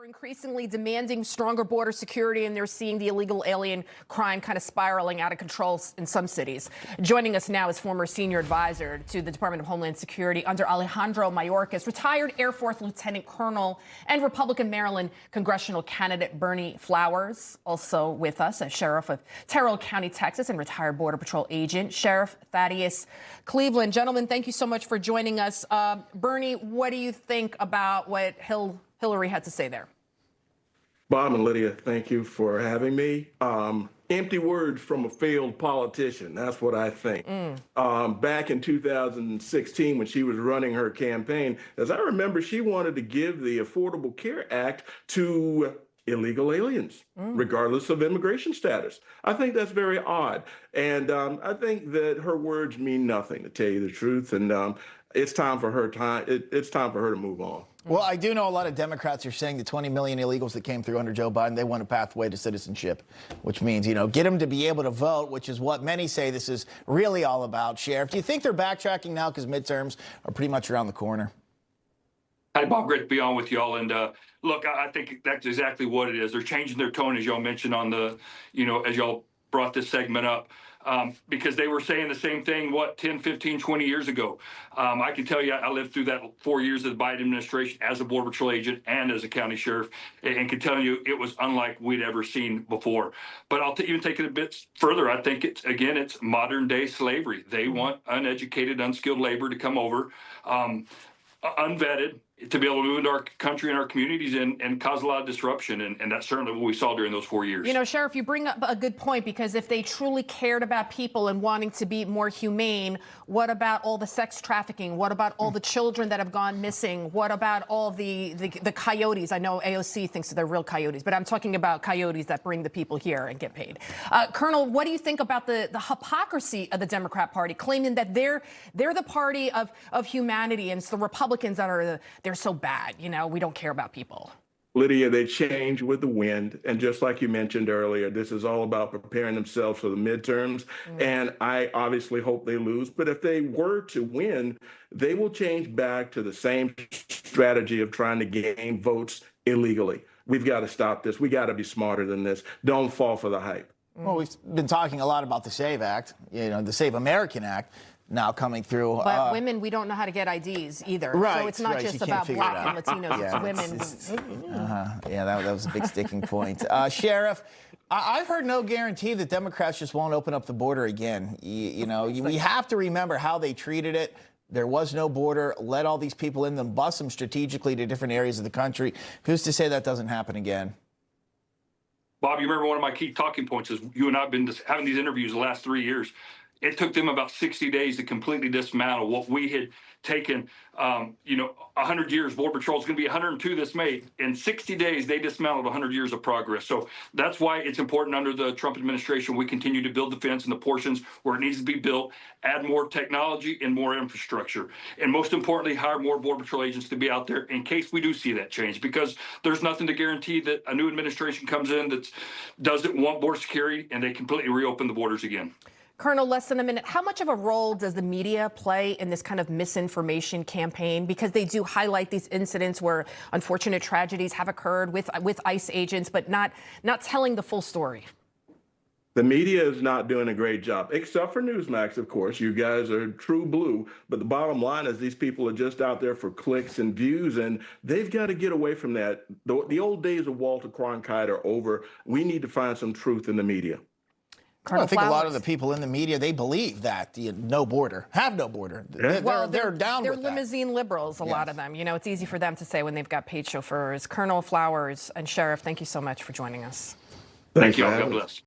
are increasingly demanding stronger border security, and they're seeing the illegal alien crime kind of spiraling out of control in some cities. Joining us now is former senior advisor to the Department of Homeland Security under Alejandro Mayorkas, retired Air Force Lieutenant Colonel and Republican Maryland congressional candidate Bernie Flowers. Also with us, a sheriff of Terrell County, Texas, and retired Border Patrol agent, Sheriff Thaddeus Cleveland. Gentlemen, thank you so much for joining us. Bernie, what do you think about what Hillary had to say there? Bob and Lydia, thank you for having me. Empty words from a failed politician. That's what I think. Back in 2016, when she was running her campaign, as I remember, she wanted to give the Affordable Care Act to illegal aliens, regardless of immigration status. I think that's very odd. And I think that her words mean nothing, to tell you the truth. And it's time for her to move on. Well, I do know a lot of Democrats are saying the 20 million illegals that came through under Joe Biden, they want a pathway to citizenship, which means, get them to be able to vote, which is what many say this is really all about. Sheriff, do you think they're backtracking now because midterms are pretty much around the corner? Hi, Bob. Great to be on with y'all. And look, I think that's exactly what it is. They're changing their tone, as y'all mentioned on the, as y'all brought this segment up. Because they were saying the same thing, 10, 15, 20 years ago. I can tell you, I lived through that 4 years of the Biden administration as a Border Patrol agent and as a county sheriff, and can tell you it was unlike we'd ever seen before. But I'll even take it a bit further. I think it's modern day slavery. They want uneducated, unskilled labor to come over, unvetted, to be able to move into our country and our communities and cause a lot of disruption. And that's certainly what we saw during those 4 years. Sheriff, you bring up a good point, because if they truly cared about people and wanting to be more humane, what about all the sex trafficking? What about all the children that have gone missing? What about all the coyotes? I know AOC thinks they're real coyotes, but I'm talking about coyotes that bring the people here and get paid. Colonel, what do you think about the hypocrisy of the Democrat Party, claiming that they're the party of humanity, and it's the Republicans that are they're so bad, we don't care about people? Lydia, they change with the wind. And just like you mentioned earlier, this is all about preparing themselves for the midterms. And I obviously hope they lose. But if they were to win, they will change back to the same strategy of trying to gain votes illegally. We've got to stop this. We got to be smarter than this. Don't fall for the hype. Well, we've been talking a lot about the SAVE Act, the Save American Act, now coming through. But women, we don't know how to get IDs either. Right, so it's not just about Black and Latinos, it's women. Yeah, that was a big sticking point. Sheriff, I've heard no guarantee that Democrats just won't open up the border again. We have to remember how they treated it. There was no border, let all these people in them, bus them strategically to different areas of the country. Who's to say that doesn't happen again? Bob, you remember one of my key talking points is you and I have been having these interviews the last 3 years. It took them about 60 days to completely dismantle what we had taken, 100 years. Border Patrol is going to be 102 this May. In 60 days, they dismantled 100 years of progress. So that's why it's important under the Trump administration we continue to build the fence in the portions where it needs to be built, add more technology and more infrastructure. And most importantly, hire more Border Patrol agents to be out there in case we do see that change, because there's nothing to guarantee that a new administration comes in that doesn't want border security and they completely reopen the borders again. Colonel, less than a minute. How much of a role does the media play in this kind of misinformation campaign? Because they do highlight these incidents where unfortunate tragedies have occurred with ICE agents, but not telling the full story. The media is not doing a great job, except for Newsmax, of course. You guys are true blue. But the bottom line is these people are just out there for clicks and views, and they've got to get away from that. The old days of Walter Cronkite are over. We need to find some truth in the media. Well, I think a lot of the people in the media, they believe that no border, have no border. They're down with that. They're limousine liberals, a lot of them. It's easy for them to say when they've got paid chauffeurs. Colonel Flowers and Sheriff, thank you so much for joining us. Thank you. God bless.